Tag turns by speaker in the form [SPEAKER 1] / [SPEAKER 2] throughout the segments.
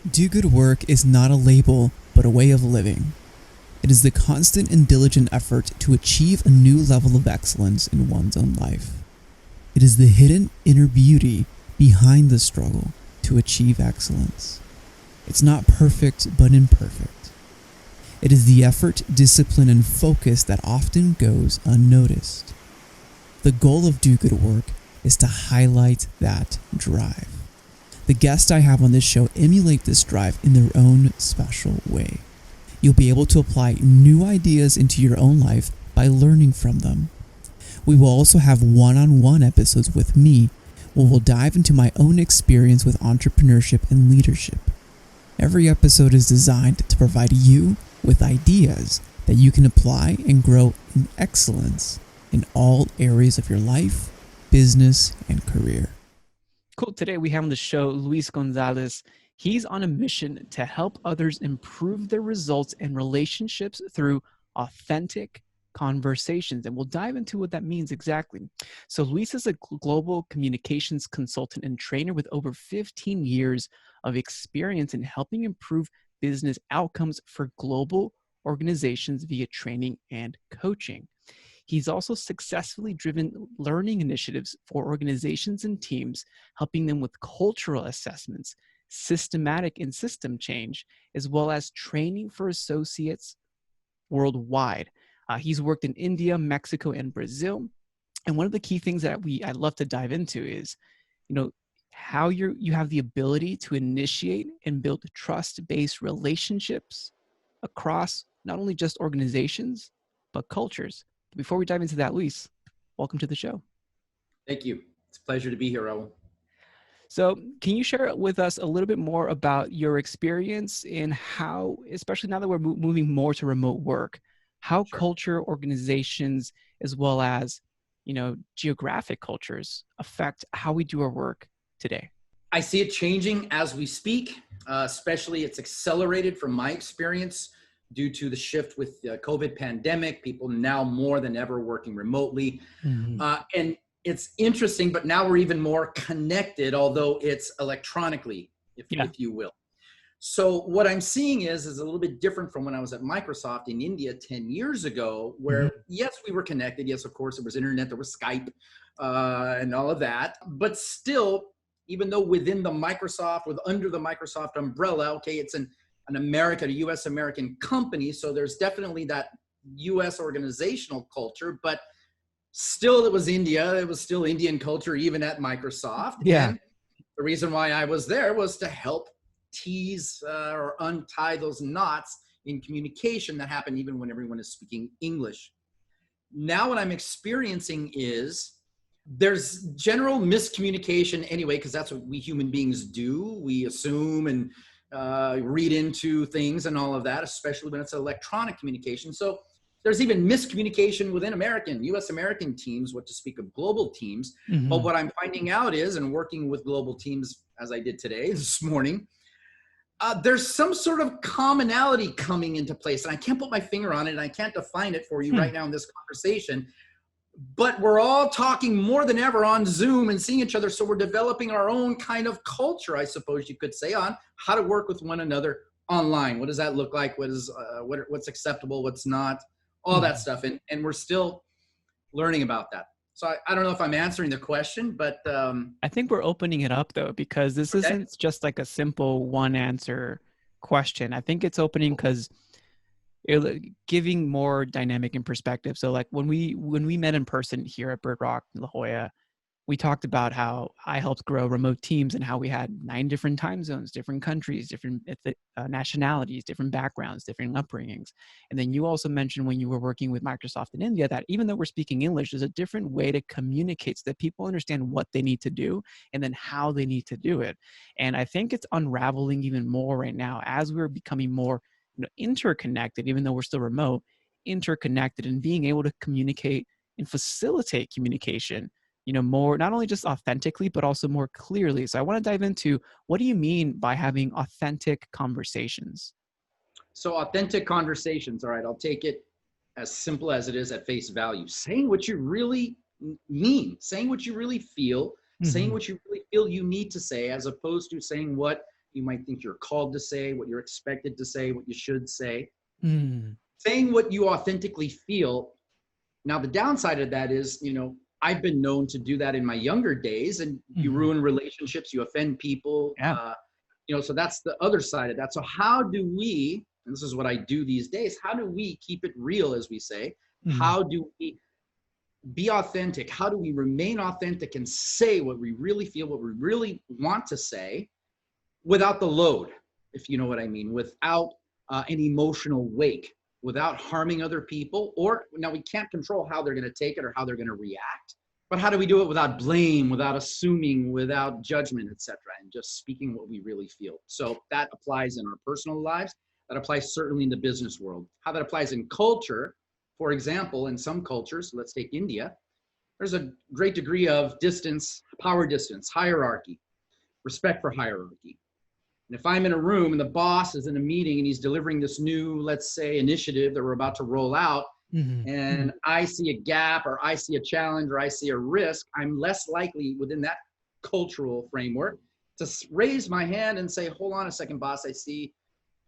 [SPEAKER 1] Do good work is not a label, but a way of living. It is the constant and diligent effort to achieve a new level of excellence in one's own life. It is the hidden inner beauty behind the struggle to achieve excellence. It's not perfect, but imperfect. It is the effort, discipline, and focus that often goes unnoticed. The goal of Do Good Work is to highlight that drive. The guests I have on this show emulate this drive in their own special way. You'll be able to apply new ideas into your own life by learning from them. We will also have one-on-one episodes with me where we'll dive into my own experience with entrepreneurship and leadership. Every episode is designed to provide you with ideas that you can apply and grow in excellence in all areas of your life, business, and career. Cool. Today we have on the show Luis Gonzales. He's on a mission to help others improve their results and relationships through authentic conversations. And we'll dive into what that means exactly. So Luis is a global communications consultant and trainer with over 15 years of experience in helping improve business outcomes for global organizations via training and coaching. He's also successfully driven learning initiatives for organizations and teams, helping them with cultural assessments, systematic and system change, as well as training for associates worldwide. He's worked in India, Mexico, and Brazil. And one of the key things that I'd love to dive into is, how you have the ability to initiate and build trust-based relationships across not only just organizations, but cultures. Before we dive into that, Luis, welcome to the show.
[SPEAKER 2] Thank you. It's a pleasure to be here, Raul.
[SPEAKER 1] So can you share with us a little bit more about your experience in how, especially now that we're moving more to remote work, how culture, organizations, as well as, geographic cultures affect how we do our work today?
[SPEAKER 2] I see it changing as we speak, especially it's accelerated from my experience due to the shift with the COVID pandemic, people now more than ever working remotely.
[SPEAKER 1] Mm-hmm.
[SPEAKER 2] And it's interesting, but now we're even more connected, although it's electronically, if you will. So what I'm seeing is a little bit different from when I was at Microsoft in India 10 years ago, where yes, we were connected. Yes, of course, there was internet, there was Skype and all of that. But still, even though within the Microsoft, under the Microsoft umbrella, okay, it's a U.S. American company. So there's definitely that U.S. organizational culture, but still it was India. It was still Indian culture, even at Microsoft.
[SPEAKER 1] Yeah.
[SPEAKER 2] And the reason why I was there was to help tease or untie those knots in communication that happen even when everyone is speaking English. Now what I'm experiencing is there's general miscommunication anyway, because that's what we human beings do. We assume and read into things and all of that, especially when it's electronic communication. So there's even miscommunication within U.S. American teams, what to speak of global teams. Mm-hmm. But what I'm finding out is, and working with global teams as I did today, this morning, there's some sort of commonality coming into place. And I can't put my finger on it, and I can't define it for you right now in this conversation. But we're all talking more than ever on Zoom and seeing each other. So we're developing our own kind of culture, I suppose you could say, on how to work with one another online. What does that look like? What's acceptable? What's not? All that stuff. And we're still learning about that. So I don't know if I'm answering the question, but
[SPEAKER 1] I think we're opening it up, though, because this isn't just like a simple one answer question. I think it's opening because giving more dynamic and perspective. So like when we met in person here at Bird Rock, La Jolla, we talked about how I helped grow remote teams and how we had 9 different time zones, different countries, different nationalities, different backgrounds, different upbringings. And then you also mentioned when you were working with Microsoft in India that even though we're speaking English, there's a different way to communicate so that people understand what they need to do and then how they need to do it. And I think it's unraveling even more right now as we're becoming more interconnected, even though we're still remote, interconnected, and being able to communicate and facilitate communication, more, not only just authentically, but also more clearly. So I want to dive into, what do you mean by having authentic conversations?
[SPEAKER 2] So authentic conversations, all right, I'll take it as simple as it is at face value. Saying what you really mean, saying what you really feel, saying what you really feel you need to say, as opposed to saying what you might think you're called to say, what you're expected to say, what you should say.
[SPEAKER 1] Mm.
[SPEAKER 2] Saying what you authentically feel. Now, the downside of that is, I've been known to do that in my younger days, and you ruin relationships, you offend people.
[SPEAKER 1] Yeah.
[SPEAKER 2] So that's the other side of that. So how do we, and this is what I do these days, how do we keep it real, as we say? How do we be authentic? How do we remain authentic and say what we really feel, what we really want to say, without the load, if you know what I mean, without an emotional wake, without harming other people? Or now we can't control how they're going to take it or how they're going to react, but how do we do it without blame, without assuming, without judgment, etc., and just speaking what we really feel? So that applies in our personal lives. That applies certainly in the business world. How that applies in culture, for example, in some cultures, let's take India, there's a great degree of distance, power distance, hierarchy, respect for hierarchy. And if I'm in a room and the boss is in a meeting and he's delivering this new, let's say, initiative that we're about to roll out, and I see a gap or I see a challenge or I see a risk, I'm less likely within that cultural framework to raise my hand and say, hold on a second, boss, I see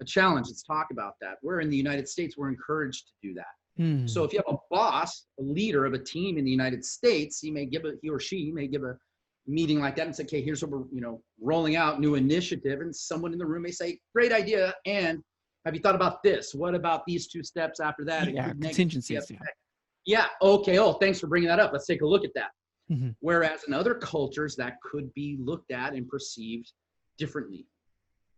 [SPEAKER 2] a challenge. Let's talk about that. We're in the United States, we're encouraged to do that. So if you have a boss, a leader of a team in the United States, he or she may give a meeting like that and say, okay, here's what we're, rolling out, new initiative. And someone in the room may say, great idea. And have you thought about this? What about these 2 steps after that?
[SPEAKER 1] Yeah, contingencies.
[SPEAKER 2] Yeah. Okay. Oh, thanks for bringing that up. Let's take a look at that. Whereas in other cultures, that could be looked at and perceived differently,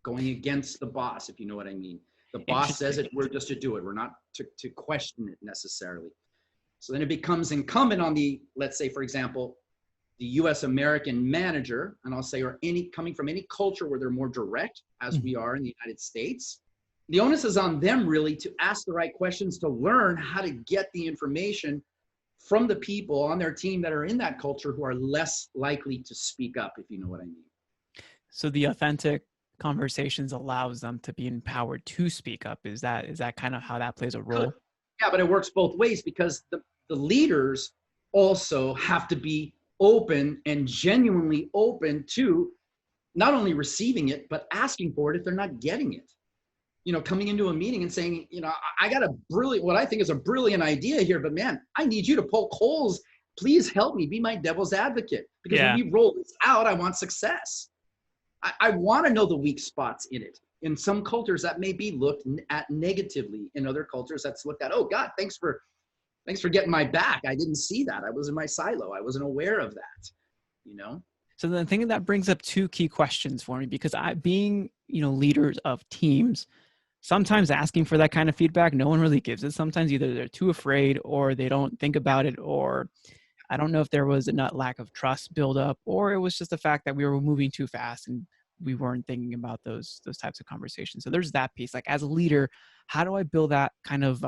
[SPEAKER 2] going against the boss, if you know what I mean. The boss says it, we're just to do it. We're not to question it necessarily. So then it becomes incumbent on the, let's say, for example, the US American manager, and I'll say, or coming from any culture where they're more direct, as we are in the United States. The onus is on them really to ask the right questions, to learn how to get the information from the people on their team that are in that culture who are less likely to speak up, if you know what I mean.
[SPEAKER 1] So the authentic conversations allows them to be empowered to speak up. Is that kind of how that plays a role?
[SPEAKER 2] Yeah, but it works both ways, because the leaders also have to be open and genuinely open to not only receiving it, but asking for it if they're not getting it. Coming into a meeting and saying, I got what I think is a brilliant idea here, but man, I need you to poke holes. Please help me, be my devil's advocate, because when we roll this out, I want success. I want to know the weak spots in it. In some cultures, that may be looked at negatively. In other cultures, that's looked at, oh God, thanks for getting my back. I didn't see that. I was in my silo. I wasn't aware of that,
[SPEAKER 1] So then I think that brings up 2 key questions for me, because being, leaders of teams, sometimes asking for that kind of feedback, no one really gives it. Sometimes either they're too afraid or they don't think about it, or I don't know if there was a lack of trust buildup, or it was just the fact that we were moving too fast and we weren't thinking about those types of conversations. So there's that piece. Like, as a leader, how do I build that kind of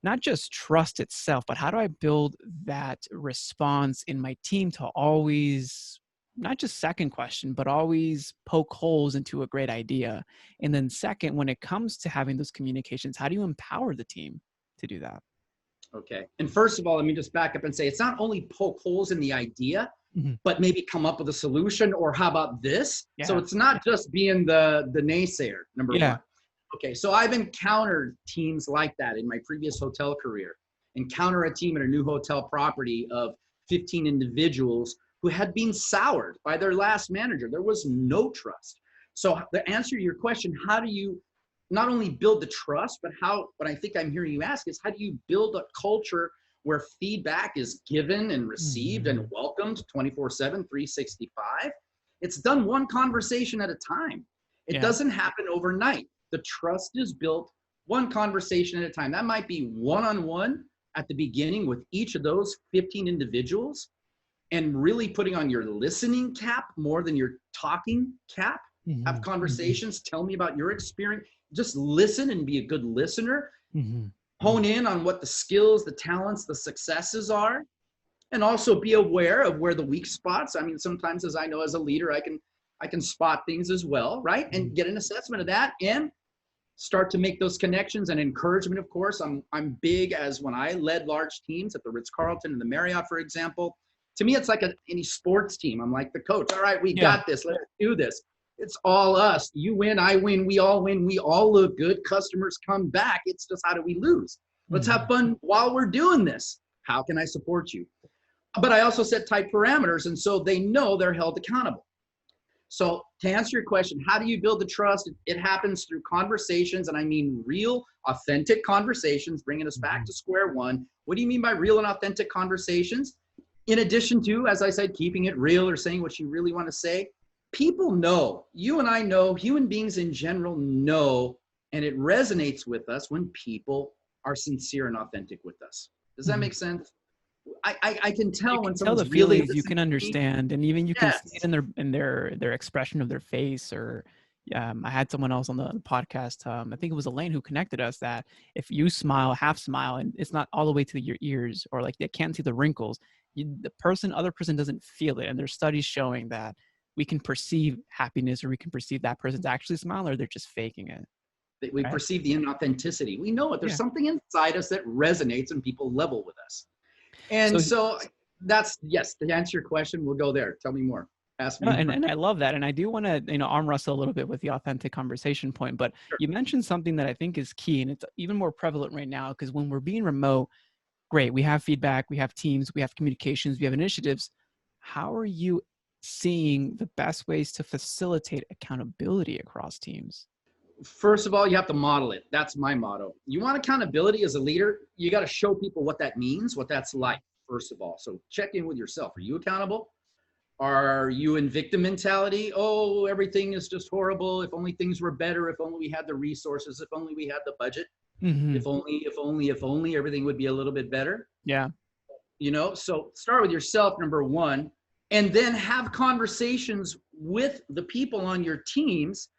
[SPEAKER 1] not just trust itself, but how do I build that response in my team to always not just second question, but always poke holes into a great idea? And then second, when it comes to having those communications, how do you empower the team to do that?
[SPEAKER 2] Okay. And first of all, let me just back up and say, it's not only poke holes in the idea, but maybe come up with a solution, or how about this? Yeah. So it's not just being the naysayer, number one. Okay. So I've encountered teams like that in my previous hotel career. Encounter a team at a new hotel property of 15 individuals who had been soured by their last manager. There was no trust. So the answer to your question, how do you not only build the trust, but what I think I'm hearing you ask is, how do you build a culture where feedback is given and received and welcomed 24/7, 365? It's done one conversation at a time. It doesn't happen overnight. The trust is built one conversation at a time. That might be one-on-one at the beginning with each of those 15 individuals, and really putting on your listening cap more than your talking cap. Have conversations. Tell me about your experience. Just listen and be a good listener. Hone in on what the skills, the talents, the successes are, and also be aware of where the weak spots. I mean, sometimes, as I know as a leader, I can spot things as well, right? And get an assessment of that and start to make those connections and encouragement. Of course, I'm big, as when I led large teams at the Ritz-Carlton and the Marriott, for example. To me, it's like any sports team. I'm like the coach. All right, we got this. Let's do this. It's all us. You win, I win, we all win. We all look good. Customers come back. It's just how do we lose? Let's have fun while we're doing this. How can I support you? But I also set tight parameters, and so they know they're held accountable. So to answer your question, how do you build the trust? It happens through conversations, and I mean real, authentic conversations, bringing us back to square one. What do you mean by real and authentic conversations? In addition to, as I said, keeping it real or saying what you really want to say, people know, you and I know, human beings in general know, and it resonates with us when people are sincere and authentic with us. Does that make sense? I can tell when someone's
[SPEAKER 3] the
[SPEAKER 2] really
[SPEAKER 3] feelings, you can understand, and even you can see it in their expression of their face. Or I had someone else on the podcast, I think it was Elaine, who connected us that if you smile, half smile, and it's not all the way to your ears, or like they can't see the wrinkles, the other person doesn't feel it. And there's studies showing that we can perceive happiness, or we can perceive that person's actually smiling, or they're just faking it.
[SPEAKER 2] We perceive the inauthenticity. We know it. There's something inside us that resonates and people level with us. And so that's, yes, to answer your question, we'll go there. Tell me more. Ask me more.
[SPEAKER 3] And I love that. And I do want to, arm wrestle a little bit with the authentic conversation point, but you mentioned something that I think is key, and it's even more prevalent right now, because when we're being remote, great, we have feedback, we have teams, we have communications, we have initiatives. How are you seeing the best ways to facilitate accountability across teams?
[SPEAKER 2] First of all, you have to model it. That's my motto. You want accountability as a leader, you got to show people what that means, what that's like, first of all. So check in with yourself. Are you accountable? Are you in victim mentality? Oh, everything is just horrible. If only things were better. If only we had the resources. If only we had the budget. If only everything would be a little bit better.
[SPEAKER 3] Yeah.
[SPEAKER 2] So start with yourself, number one, and then have conversations with the people on your teams,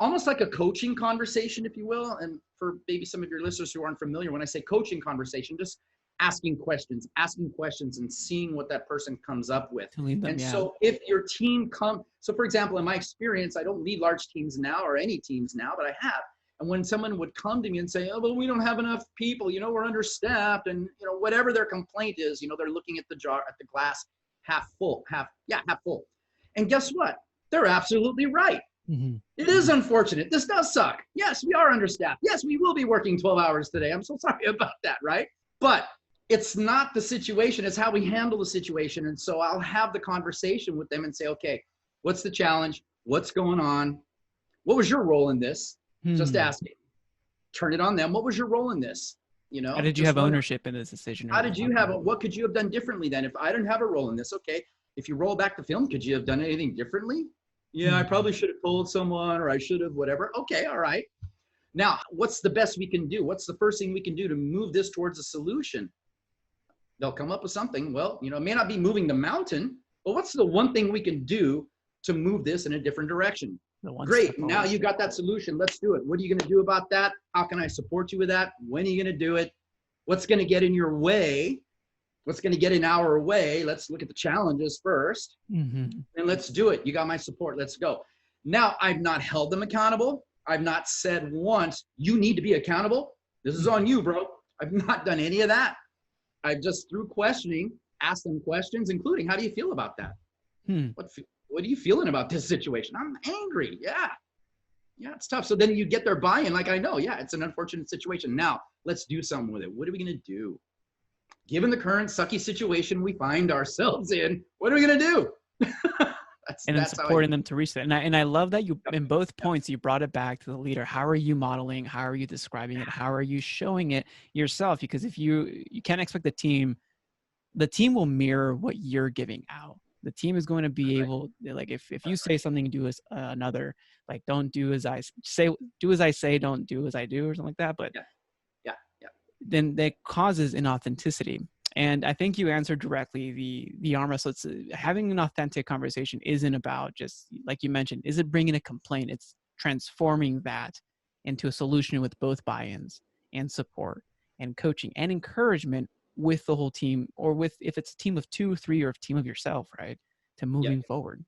[SPEAKER 2] almost like a coaching conversation, if you will. And for maybe some of your listeners who aren't familiar, when I say coaching conversation, just asking questions and seeing what that person comes up with. So if your team so for example, in my experience, I don't lead large teams now or any teams now, but I have. And when someone would come to me and say, oh, well, we don't have enough people, we're understaffed, and whatever their complaint is, they're looking at the glass half full. And guess what? They're absolutely right. It is unfortunate. This does suck. Yes, we are understaffed. Yes, we will be working 12 hours today. I'm so sorry about that, right? But it's not the situation. It's how we handle the situation. And so I'll have the conversation with them and say, okay, what's the challenge? What's going on? What was your role in this? Just asking. Turn it on them. What was your role in this?
[SPEAKER 3] How did you have ownership in this decision?
[SPEAKER 2] How did you have it? What could you have done differently then? If I didn't have a role in this, okay. If you roll back the film, could you have done anything differently? Yeah, I probably should have told someone, or I should have whatever. Okay, all right. Now, what's the best we can do? What's the first thing we can do to move this towards a solution? They'll come up with something. Well, it may not be moving the mountain, but what's the one thing we can do to move this in a different direction? Great. Now you got that solution. Let's do it. What are you going to do about that? How can I support you with that? When are you going to do it? What's going to get in your way? What's going to get in our way? Let's look at the challenges first, and let's do it. You got my support. Let's go. Now, I've not held them accountable. I've not said once, you need to be accountable. This is on you, bro. I've not done any of that. I've just, through questioning, asked them questions, including, how do you feel about that? What are you feeling about this situation? I'm angry. Yeah, it's tough. So then you get their buy-in, like, I know, it's an unfortunate situation. Now, let's do something with it. What are we going to do? Given the current sucky situation we find ourselves in, what are we going to do?
[SPEAKER 3] That's supporting them to reach that. And I love that you, in both points, you brought it back to the leader. How are you modeling? How are you describing it? How are you showing it yourself? Because if you can't expect the team will mirror what you're giving out. The team is going to be able, like, if you say something, do as another, like, don't do as I say, do as I say, don't do as I do, or something like that. But then that causes inauthenticity. And I think you answered directly the arm wrestle. It's having an authentic conversation isn't about just, like you mentioned, is it bringing a complaint? It's transforming that into a solution with both buy-ins and support and coaching and encouragement with the whole team, or with, if it's a team of 2, 3, or a team of yourself, right, to moving forward.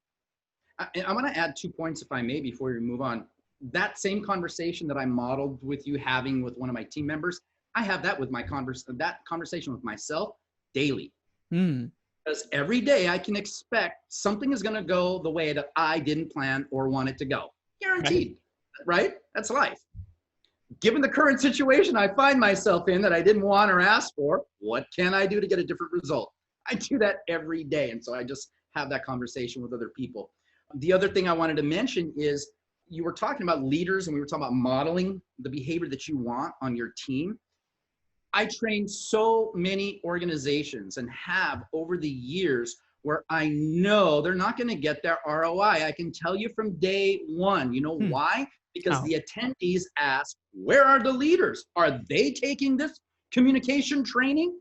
[SPEAKER 2] I'm going to add 2 points, if I may, before we move on. That same conversation that I modeled with you having with one of my team members, I have that with my conversation with myself daily. Because every day I can expect something is going to go the way that I didn't plan or want it to go. Guaranteed, right? That's life. Given the current situation I find myself in that I didn't want or ask for, what can I do to get a different result? I do that every day. And so I just have that conversation with other people. The other thing I wanted to mention is you were talking about leaders and we were talking about modeling the behavior that you want on your team. I train so many organizations and have over the years where I know they're not going to get their ROI. I can tell you from day one. You know why? Because the attendees ask, where are the leaders? Are they taking this communication training?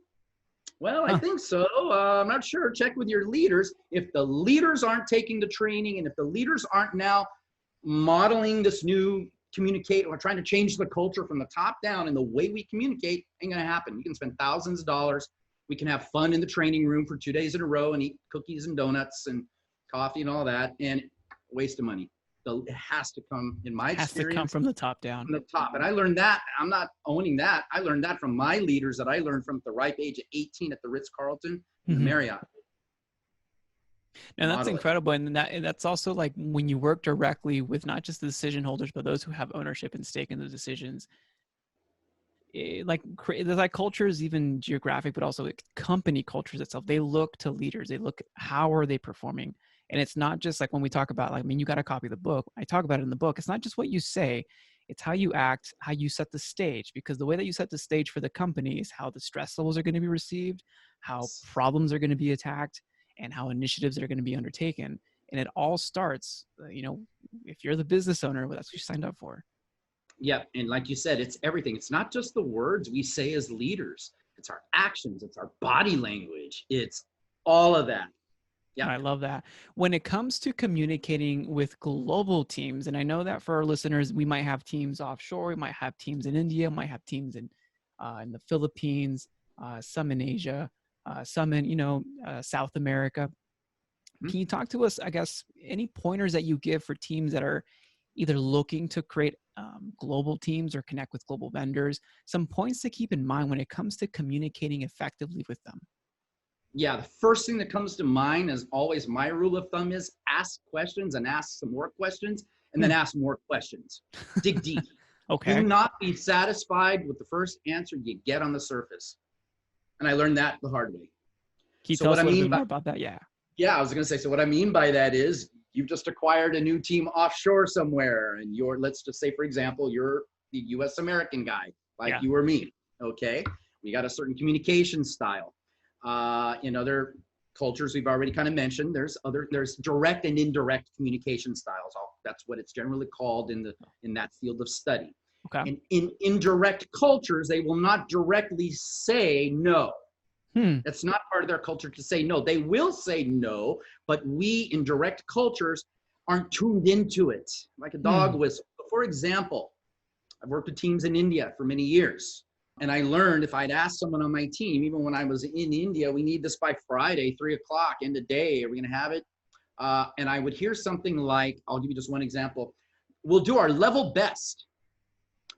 [SPEAKER 2] Well, I think so. I'm not sure. Check with your leaders. If the leaders aren't taking the training and if the leaders aren't now modeling this new communicate or trying to change the culture from the top down and the way we communicate, ain't gonna happen. You can spend thousands of dollars. We can have fun in the training room for 2 days in a row and eat cookies and donuts and coffee and all that, and waste of money. So it has to come, in my experience,
[SPEAKER 3] has to come from the top down.
[SPEAKER 2] From the top. And I learned that. I'm not owning that. I learned that from my leaders that I learned from at the ripe age of 18 at the Ritz-Carlton and the Marriott.
[SPEAKER 3] And that's incredible. And that's also like when you work directly with not just the decision holders, but those who have ownership and stake in the decisions. There's like cultures, even geographic, but also like company cultures itself. They look to leaders. They look, how are they performing? And it's not just like when we talk about, like, I mean, you got to copy the book. I talk about it in the book. It's not just what you say. It's how you act, how you set the stage, because the way that you set the stage for the company is how the stress levels are going to be received, how problems are going to be attacked, and how initiatives are going to be undertaken. And it all starts, if you're the business owner, that's what you signed up for.
[SPEAKER 2] Yeah. And like you said, it's everything. It's not just the words we say as leaders. It's our actions. It's our body language. It's all of that. Yeah.
[SPEAKER 3] I love that. When it comes to communicating with global teams, and I know that for our listeners, we might have teams offshore, we might have teams in India, might have teams in the Philippines, some in Asia, some in, South America. Can you talk to us, I guess, any pointers that you give for teams that are either looking to create global teams or connect with global vendors, some points to keep in mind when it comes to communicating effectively with them?
[SPEAKER 2] Yeah, the first thing that comes to mind is always my rule of thumb is ask questions and ask some more questions and then ask more questions. Dig deep.
[SPEAKER 3] Okay.
[SPEAKER 2] Do not be satisfied with the first answer you get on the surface. And I learned that the hard way.
[SPEAKER 3] Can you tell us a little bit more about that? Yeah.
[SPEAKER 2] Yeah, I was going to say, so what I mean by that is you've just acquired a new team offshore somewhere and let's just say, for example, you're the US American guy, like you or me, okay? We got a certain communication style. In other cultures we've already kind of mentioned, there's direct and indirect communication styles. That's what it's generally called in that field of study.
[SPEAKER 3] Okay.
[SPEAKER 2] And in indirect cultures, they will not directly say no. That's not part of their culture to say no. They will say no, but we in direct cultures aren't tuned into it, like a dog whistle. For example, I've worked with teams in India for many years. And I learned if I'd asked someone on my team, even when I was in India, we need this by Friday, 3:00, end of day, are we going to have it? And I would hear something like, I'll give you just one example. We'll do our level best.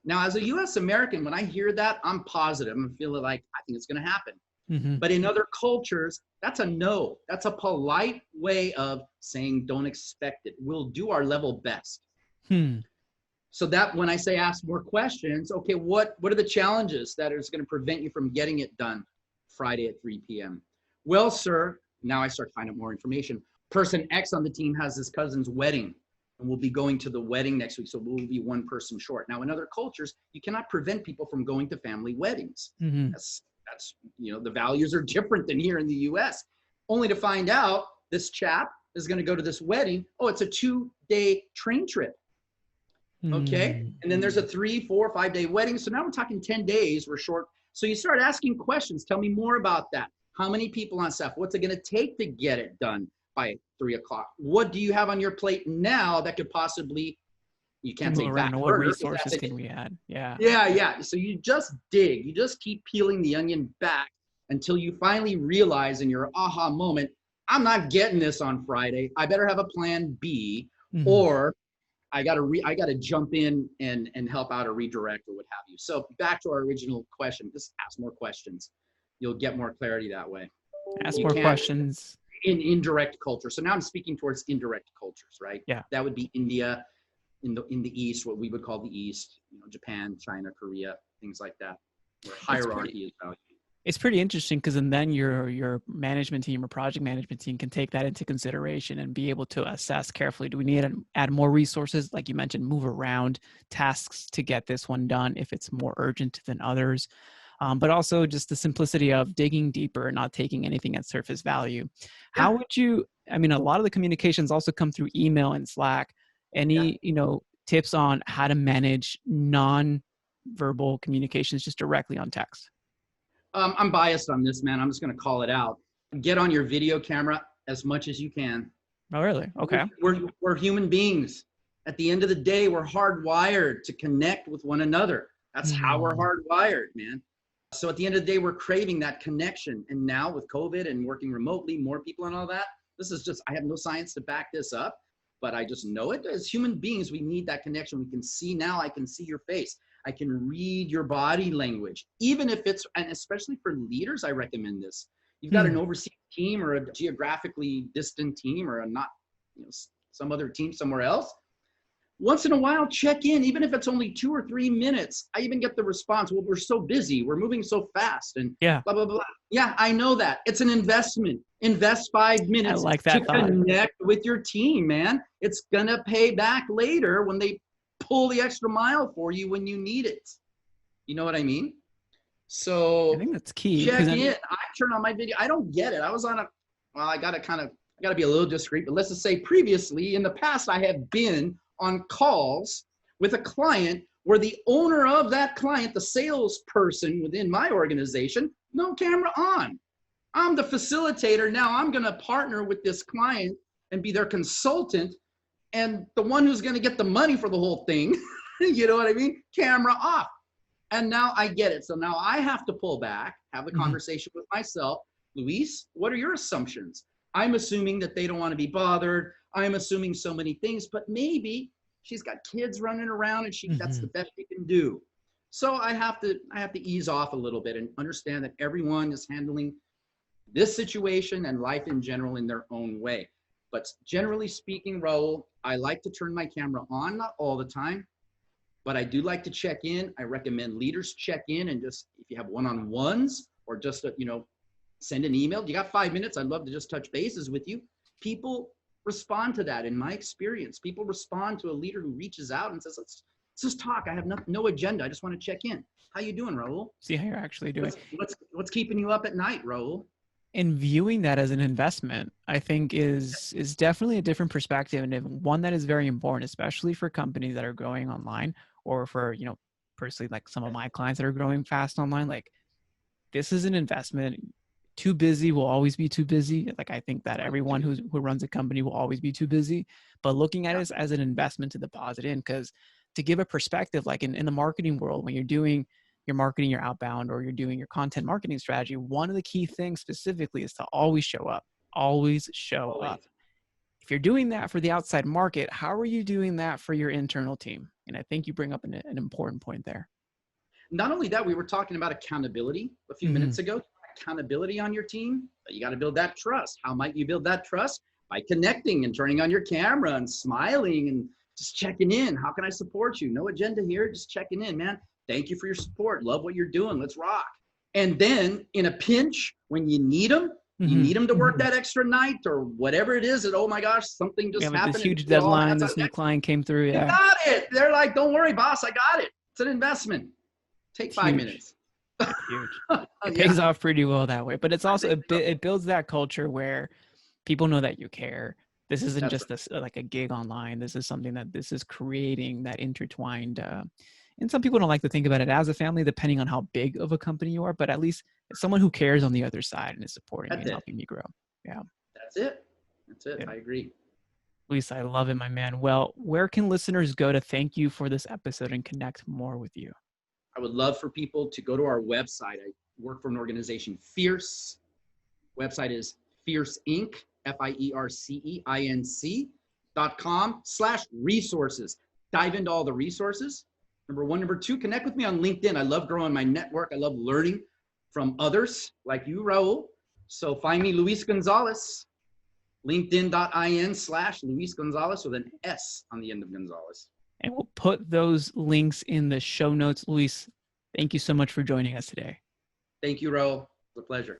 [SPEAKER 2] Now, as a US American, when I hear that, I'm positive. I'm feeling like, I think it's going to happen. But in other cultures, that's a no. That's a polite way of saying, don't expect it. We'll do our level best. So that when I say ask more questions, okay, what are the challenges that is going to prevent you from getting it done Friday at 3 p.m.? Well, sir, now I start finding more information. Person X on the team has his cousin's wedding and we'll be going to the wedding next week. So we'll be one person short. Now in other cultures, you cannot prevent people from going to family weddings. That's the values are different than here in the US. Only to find out this chap is going to go to this wedding. Oh, it's a 2-day train trip. Okay. And then there's a 3, 4, 5 day wedding. So now we're talking 10 days. We're short. So you start asking questions. Tell me more about that. How many people on staff? What's it going to take to get it done by 3:00? What do you have on your plate now that could possibly, you can't say back
[SPEAKER 3] what resources can we add? Yeah.
[SPEAKER 2] Yeah. So you just dig. You just keep peeling the onion back until you finally realize in your aha moment, I'm not getting this on Friday. I better have a plan B or I got to jump in and help out or redirect or what have you. So back to our original question, just ask more questions. You'll get more clarity that way.
[SPEAKER 3] Ask more questions.
[SPEAKER 2] In indirect culture. So now I'm speaking towards indirect cultures, right?
[SPEAKER 3] Yeah.
[SPEAKER 2] That would be India in the East, what we would call the East, Japan, China, Korea, things like that, where hierarchy is valued.
[SPEAKER 3] It's pretty interesting because then your management team or project management team can take that into consideration and be able to assess carefully. Do we need to add more resources? Like you mentioned, move around tasks to get this one done if it's more urgent than others. But also just the simplicity of digging deeper and not taking anything at surface value. How would you, a lot of the communications also come through email and Slack. Any, tips on how to manage non-verbal communications just directly on text?
[SPEAKER 2] I'm biased on this, man. I'm just going to call it out. Get on your video camera as much as you can.
[SPEAKER 3] Oh, really? Okay.
[SPEAKER 2] We're human beings. At the end of the day, we're hardwired to connect with one another. That's how we're hardwired, man. So at the end of the day, we're craving that connection. And now with COVID and working remotely, more people and all that, this is just, I have no science to back this up, but I just know it. As human beings, we need that connection. We can see now, I can see your face. I can read your body language, even if it's, and especially for leaders, I recommend this. You've got an overseas team or a geographically distant team or a not, some other team somewhere else. Once in a while, check in, even if it's only 2 or 3 minutes. I even get the response, well, we're so busy, we're moving so fast, and blah, blah, blah. Yeah, I know that. It's an investment. Invest 5 minutes to connect with your team, man. It's gonna pay back later when they pull the extra mile for you when you need it. You know what I mean? So
[SPEAKER 3] I think that's key.
[SPEAKER 2] Check in. I turn on my video. I don't get it. I was on I gotta be a little discreet, but let's just say previously in the past, I have been on calls with a client where the owner of that client, the salesperson within my organization, no camera on. I'm the facilitator. Now I'm going to partner with this client and be their consultant and the one who's going to get the money for the whole thing. You know what I mean? Camera off. And now I get it. So now I have to pull back, have the conversation with myself. Luis, what are your assumptions? I'm assuming that they don't want to be bothered. I'm assuming so many things, but maybe she's got kids running around and that's the best she can do. So I have to ease off a little bit and understand that everyone is handling this situation and life in general in their own way. But generally speaking, Raul, I like to turn my camera on, not all the time, but I do like to check in. I recommend leaders check in and just, if you have one-on-ones or just, send an email. You got 5 minutes? I'd love to just touch bases with you. People respond to that. In my experience, people respond to a leader who reaches out and says, let's just talk. I have no agenda. I just want to check in. How you doing, Raul?
[SPEAKER 3] See how you're actually doing.
[SPEAKER 2] What's keeping you up at night, Raul?
[SPEAKER 3] And viewing that as an investment, I think is definitely a different perspective, and one that is very important, especially for companies that are growing online, or for, personally, like some of my clients that are growing fast online. Like, this is an investment. Too busy will always be too busy. Like, I think that everyone who runs a company will always be too busy, but looking at it as an investment to deposit in, because to give a perspective, like in the marketing world, when you're doing your marketing, your outbound, or you're doing your content marketing strategy, one of the key things specifically is to always show up. Always show up. If you're doing that for the outside market, how are you doing that for your internal team? And I think you bring up an important point there.
[SPEAKER 2] Not only that, we were talking about accountability a few minutes ago. Accountability on your team, but you got to build that trust. How might you build that trust? By connecting and turning on your camera and smiling and just checking in. How can I support you? No agenda here, just checking in, man. Thank you for your support. Love what you're doing. Let's rock. And then in a pinch, when you need them, you need them to work that extra night or whatever it is, that, oh my gosh, something just happened.
[SPEAKER 3] This huge deadline, this new client came through.
[SPEAKER 2] You got it. They're like, don't worry, boss, I got it. It's an investment. Take 5 minutes.
[SPEAKER 3] Huge. It pays off pretty well that way, but it's also it builds that culture where people know that you care. This isn't just like a gig online. This is something that this is creating that intertwined. And some people don't like to think about it as a family, depending on how big of a company you are. But at least it's someone who cares on the other side and is supporting me and helping me grow. Yeah,
[SPEAKER 2] that's it. Yeah. I agree.
[SPEAKER 3] Luis, I love it, my man. Well, where can listeners go to thank you for this episode and connect more with you?
[SPEAKER 2] I would love for people to go to our website. I work for an organization, Fierce. Website is Fierce Inc., FIERCEINC.com/resources. Dive into all the resources. Number one. Number two, connect with me on LinkedIn. I love growing my network. I love learning from others like you, Raul. So find me, Luis Gonzales, linkedin.in/Luis Gonzales with an S on the end of Gonzales.
[SPEAKER 3] And we'll put those links in the show notes. Luis, thank you so much for joining us today.
[SPEAKER 2] Thank you, Ro. It's a pleasure.